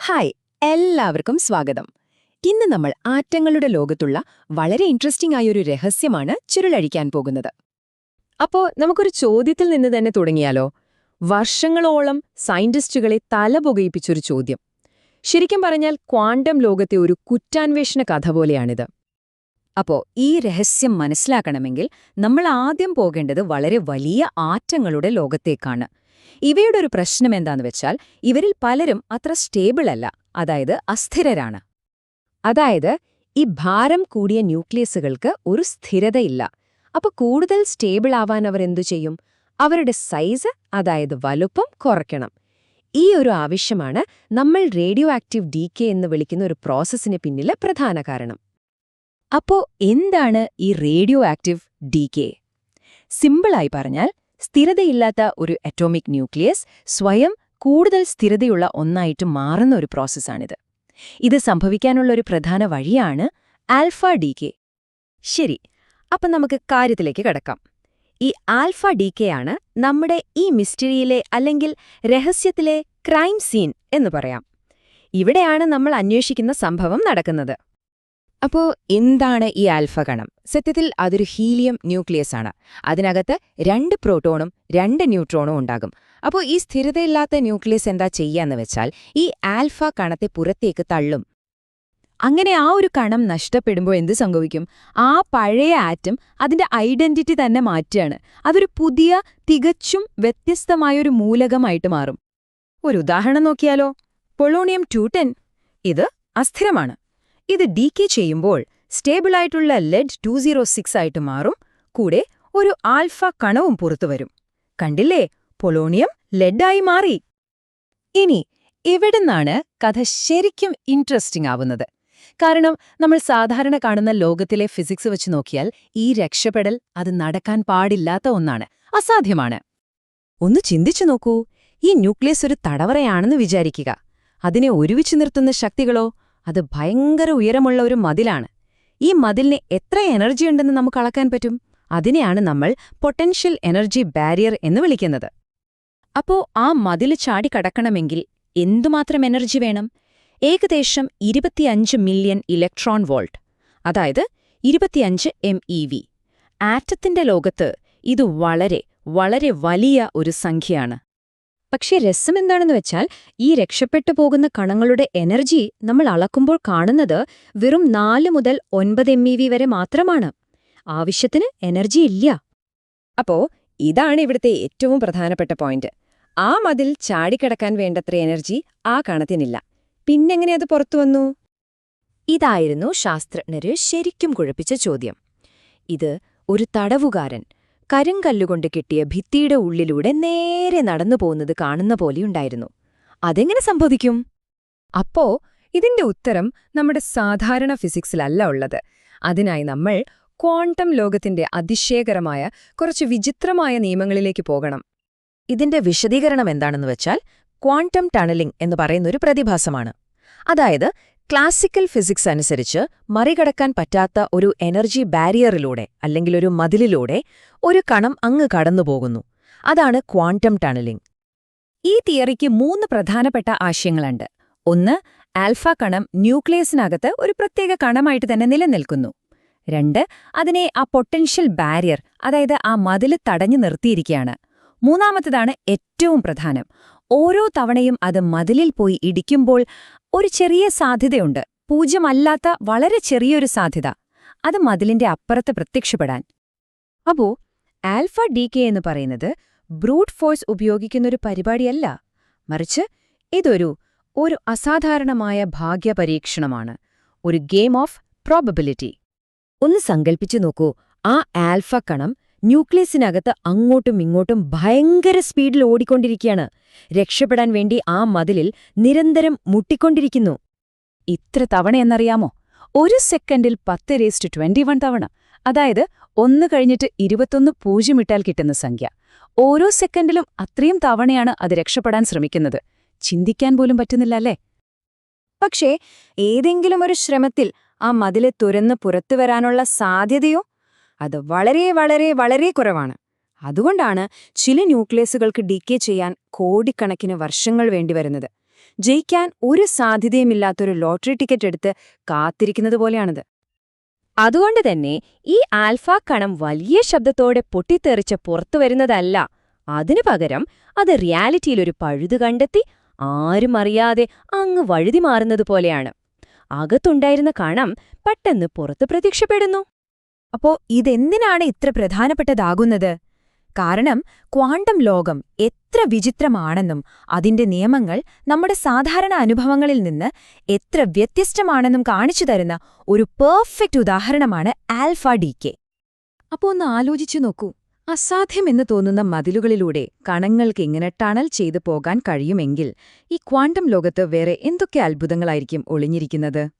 Hi, എല്ലാവർക്കും സ്വാഗതം. ഇന്ന് നമ്മൾ ആറ്റങ്ങളുടെ ലോകത്തുള്ള വളരെ ഇൻട്രസ്റ്റിംഗ് ആയൊരു രഹസ്യമാണ് ചുരുളഴിക്കാൻ പോകുന്നത്. അപ്പോ നമുക്കൊരു ചോദ്യത്തിൽ നിന്ന് തന്നെ തുടങ്ങിയാലോ? വർഷങ്ങളോളം സയന്റിസ്റ്റുകളെ തലപുകയിപ്പിച്ചൊരു ചോദ്യം. ശരിക്കും പറഞ്ഞാൽ ക്വാണ്ടം ലോകത്തെ ഒരു കുറ്റാന്വേഷണ കഥ പോലെയാണിത്. അപ്പോ ഈ രഹസ്യം മനസ്സിലാക്കണമെങ്കിൽ നമ്മൾ ആദ്യം പോകേണ്ടത് വളരെ വലിയ ആറ്റങ്ങളുടെ ലോകത്തേക്കാണ്. ഇവയുടെ ഒരു പ്രശ്നം എന്താന്ന് വെച്ചാൽ ഇവരിൽ പലരും അത്ര സ്റ്റേബിൾ അല്ല, അതായത് അസ്ഥിരരാണ്. അതായത് ഈ ഭാരം കൂടിയ ന്യൂക്ലിയസുകൾക്ക് ഒരു സ്ഥിരതയില്ല. അപ്പോൾ കൂടുതൽ സ്റ്റേബിൾ ആവാൻ അവർ എന്തു ചെയ്യും? അവരുടെ സൈസ്, അതായത് വലുപ്പം കുറയ്ക്കണം. ഈ ഒരു ആവശ്യമാണ് നമ്മൾ റേഡിയോ ആക്റ്റീവ് ഡീകേ എന്ന് വിളിക്കുന്ന ഒരു പ്രോസസ്സിന് പിന്നിലെ പ്രധാന കാരണം. അപ്പോൾ എന്താണ് ഈ റേഡിയോ ആക്റ്റീവ് ഡീകേ? സിമ്പിളായി പറഞ്ഞാൽ, സ്ഥിരതയില്ലാത്ത ഒരു അറ്റോമിക് ന്യൂക്ലിയസ് സ്വയം കൂടുതൽ സ്ഥിരതയുള്ള ഒന്നായിട്ട് മാറുന്ന ഒരു പ്രോസസ്സാണിത്. ഇത് സംഭവിക്കാനുള്ള ഒരു പ്രധാന വഴിയാണ് ആൽഫ ഡീകേ. ശരി, അപ്പം നമുക്ക് കാര്യത്തിലേക്ക് കടക്കാം. ഈ ആൽഫ ഡീകേ ആണ് നമ്മുടെ ഈ മിസ്റ്ററിയിലെ അല്ലെങ്കിൽ രഹസ്യത്തിലെ ക്രൈം സീൻ എന്ന് പറയാം. ഇവിടെയാണ് നമ്മൾ അന്വേഷിക്കുന്ന സംഭവം നടക്കുന്നത്. അപ്പോൾ എന്താണ് ഈ ആൽഫ കണം? സത്യത്തിൽ അതൊരു ഹീലിയം ന്യൂക്ലിയസ് ആണ്. അതിനകത്ത് 2 പ്രോട്ടോണും 2 ന്യൂട്രോണും ഉണ്ടാകും. അപ്പോൾ ഈ സ്ഥിരതയില്ലാത്ത ന്യൂക്ലിയസ് എന്താ ചെയ്യാന്ന് വെച്ചാൽ ഈ ആൽഫ കണത്തെ പുറത്തേക്ക് തള്ളും. അങ്ങനെ ആ ഒരു കണം നഷ്ടപ്പെടുമ്പോൾ എന്ത് സംഭവിക്കും? ആ പഴയ ആറ്റം അതിന്റെ ഐഡന്റിറ്റി തന്നെ മാറ്റുകയാണ്. അതൊരു പുതിയ, തികച്ചും വ്യത്യസ്തമായൊരു മൂലകമായിട്ട് മാറും. ഒരു ഉദാഹരണം നോക്കിയാലോ? പൊളോണിയം-210. ഇത് അസ്ഥിരമാണ്. ഇത് ഡീകേ ചെയ്യുമ്പോൾ സ്റ്റേബിളായിട്ടുള്ള lead-206 ആയിട്ട് മാറും. കൂടെ ഒരു ആൽഫ കണവും പുറത്തുവരും. കണ്ടില്ലേ? പൊളോണിയം ലെഡായി മാറി. ഇനി എവിടുന്നാണ് കഥ ശരിക്കും ഇൻട്രസ്റ്റിംഗ് ആവുന്നത്? കാരണം നമ്മൾ സാധാരണ കാണുന്ന ലോകത്തിലെ ഫിസിക്സ് വെച്ച് നോക്കിയാൽ ഈ രക്ഷപ്പെടൽ അത് നടക്കാൻ പാടില്ലാത്ത ഒന്നാണ്, അസാധ്യമാണ്. ഒന്ന് ചിന്തിച്ചു നോക്കൂ. ഈ ന്യൂക്ലിയസ് ഒരു തടവറയാണെന്ന് വിചാരിക്കുക. അതിനെ ഒരുമിച്ച് നിർത്തുന്ന ശക്തികളോ? അത് ഭയങ്കര ഉയരമുള്ള ഒരു മതിലാണ്. ഈ മതിലിന് എത്ര എനർജി ഉണ്ടെന്ന് നമുക്ക് അളക്കാൻ പറ്റും? അതിനെയാണ് നമ്മൾ പൊട്ടൻഷ്യൽ എനർജി ബാരിയർ എന്ന് വിളിക്കുന്നത്. അപ്പോൾ ആ മതിൽ ചാടിക്കടക്കണമെങ്കിൽ എന്തുമാത്രം എനർജി വേണം? ഏകദേശം 25 മില്യൺ ഇലക്ട്രോൺ വോൾട്ട്, അതായത് 25 MeV. ആറ്റത്തിന്റെ ലോകത്ത് ഇത് വളരെ വളരെ വലിയ ഒരു സംഖ്യയാണ്. പക്ഷേ രസമെന്താണെന്ന് വെച്ചാൽ ഈ രക്ഷപ്പെട്ടു പോകുന്ന കണങ്ങളുടെ എനർജി നമ്മൾ അളക്കുമ്പോൾ കാണുന്നത് വെറും 4 മുതൽ 9 MeV വരെ മാത്രമാണ്. ആവശ്യത്തിന് എനർജി ഇല്ല. അപ്പോ ഇതാണ് ഇവിടുത്തെ ഏറ്റവും പ്രധാനപ്പെട്ട പോയിന്റ്. ആ മതിൽ ചാടിക്കടക്കാൻ വേണ്ടത്ര എനർജി ആ കണത്തിനില്ല. പിന്നെങ്ങനെ അത് പുറത്തുവന്നു? ഇതായിരുന്നു ശാസ്ത്രജ്ഞര് ശരിക്കും കുഴപ്പിച്ച ചോദ്യം. ഇത് ഒരു തടവുകാരൻ കരിങ്കല്ലുകൊണ്ട് കിട്ടിയ ഭിത്തിയുടെ ഉള്ളിലൂടെ നേരെ നടന്നു പോകുന്നത് കാണുന്ന പോലെയുണ്ടായിരുന്നു. അതെങ്ങനെ സംഭവിക്കും? അപ്പോ ഇതിന്റെ ഉത്തരം നമ്മുടെ സാധാരണ ഫിസിക്സിലല്ല ഉള്ളത്. അതിനായി നമ്മൾ ക്വാണ്ടം ലോകത്തിന്റെ അതിശയകരമായ കുറച്ച് വിചിത്രമായ നിയമങ്ങളിലേക്ക് പോകണം. ഇതിന്റെ വിശദീകരണം എന്താണെന്ന് വെച്ചാൽ ക്വാണ്ടം ടണലിംഗ് എന്ന് പറയുന്നൊരു പ്രതിഭാസമാണ്. അതായത് ക്ലാസിക്കൽ ഫിസിക്സ് അനുസരിച്ച് മറികടക്കാൻ പറ്റാത്ത ഒരു എനർജി ബാരിയറിലൂടെ അല്ലെങ്കിൽ ഒരു മതിലിലൂടെ ഒരു കണം അങ്ങ് കടന്നുപോകുന്നു. അതാണ് ക്വാണ്ടം ടണലിംഗ്. ഈ തിയറിക്ക് 3 പ്രധാനപ്പെട്ട ആശയങ്ങളുണ്ട്. ഒന്ന്, ആൽഫ കണം ന്യൂക്ലിയസിനകത്ത് ഒരു പ്രത്യേക കണമായിട്ട് തന്നെ നിലനിൽക്കുന്നു. 2, അതിനെ ആ പൊട്ടൻഷ്യൽ ബാരിയർ, അതായത് ആ മതില് തടഞ്ഞു നിർത്തിയിരിക്കുകയാണ്. മൂന്നാമത്തേതാണ് ഏറ്റവും പ്രധാനം. ഓരോ തവണയും അത് മതിലിൽ പോയി ഇടിക്കുമ്പോൾ ഒരു ചെറിയ സാധ്യതയുണ്ട്, പൂജ്യമല്ലാത്ത വളരെ ചെറിയൊരു സാധ്യത, അത് മതിലിന്റെ അപ്പുറത്ത് പ്രത്യക്ഷപ്പെടാൻ. അപ്പോ ആൽഫ ഡീകേ എന്ന് പറയുന്നത് ബ്രൂട്ട് ഫോഴ്സ് ഉപയോഗിക്കുന്നൊരു പരിപാടിയല്ല, മറിച്ച് ഇതൊരു അസാധാരണമായ ഭാഗ്യപരീക്ഷണമാണ്, ഒരു ഗെയിം ഓഫ് പ്രോബബിലിറ്റി. ഒന്ന് സങ്കൽപ്പിച്ചു നോക്കൂ, ആ ആൽഫ കണം ന്യൂക്ലിയസിനകത്ത് അങ്ങോട്ടും ഇങ്ങോട്ടും ഭയങ്കര സ്പീഡിൽ ഓടിക്കൊണ്ടിരിക്കുകയാണ്. രക്ഷപ്പെടാൻ വേണ്ടി ആ മതിലിൽ നിരന്തരം മുട്ടിക്കൊണ്ടിരിക്കുന്നു. ഇത്ര തവണയെന്നറിയാമോ? 1 സെക്കൻഡിൽ 10⁻21 തവണ. അതായത് 1 കഴിഞ്ഞിട്ട് 21 പൂജ്യം ഇട്ടാൽ കിട്ടുന്ന സംഖ്യ. ഓരോ സെക്കൻഡിലും അത്രയും തവണയാണ് അത് രക്ഷപ്പെടാൻ ശ്രമിക്കുന്നത്. ചിന്തിക്കാൻ പോലും പറ്റുന്നില്ല, അല്ലേ? പക്ഷേ ഏതെങ്കിലും ഒരു ശ്രമത്തിൽ ആ മതില് തുരന്ന് പുറത്തുവരാനുള്ള സാധ്യതയോ? അത് വളരെ വളരെ വളരെ കുറവാണ്. അതുകൊണ്ടാണ് ചില ന്യൂക്ലിയസുകൾക്ക് ഡീകേ ചെയ്യാൻ കോടിക്കണക്കിന് വർഷങ്ങൾ വേണ്ടിവരുന്നത്. ജയിക്കാൻ ഒരു സാധ്യതയുമില്ലാത്തൊരു ലോട്ടറി ടിക്കറ്റ് എടുത്ത് കാത്തിരിക്കുന്നത് പോലെയാണത്. അതുകൊണ്ട് തന്നെ ഈ ആൽഫ കണം വലിയ ശബ്ദത്തോടെ പൊട്ടിത്തെറിച്ച് പുറത്തുവരുന്നതല്ല. അതിനു പകരം അത് റിയാലിറ്റിയിലൊരു പഴുതു കണ്ടെത്തി ആരും അറിയാതെ അങ്ങ് വഴുതി മാറുന്നതുപോലെയാണ്. അകത്തുണ്ടായിരുന്ന കണം പെട്ടെന്ന് പുറത്ത് പ്രത്യക്ഷപ്പെടുന്നു. അപ്പോ ഇതെന്തിനാണ് ഇത്ര പ്രധാനപ്പെട്ടതാകുന്നത്? കാരണം ക്വാണ്ടം ലോകം എത്ര വിചിത്രമാണെന്നും അതിന്റെ നിയമങ്ങൾ നമ്മുടെ സാധാരണ അനുഭവങ്ങളിൽ നിന്ന് എത്ര വ്യത്യസ്തമാണെന്നും കാണിച്ചു തരുന്ന ഒരു പെർഫെക്റ്റ് ഉദാഹരണമാണ് ആൽഫ ഡികെ. അപ്പോ ഒന്ന് ആലോചിച്ചു നോക്കൂ, അസാധ്യമെന്ന് തോന്നുന്ന മതിലുകളിലൂടെ കണങ്ങൾക്ക് ഇങ്ങനെ ടണൽ ചെയ്തു പോകാൻ കഴിയുമെങ്കിൽ ഈ ക്വാണ്ടം ലോകത്ത് വേറെ എന്തൊക്കെ അത്ഭുതങ്ങളായിരിക്കും ഒളിഞ്ഞിരിക്കുന്നത്?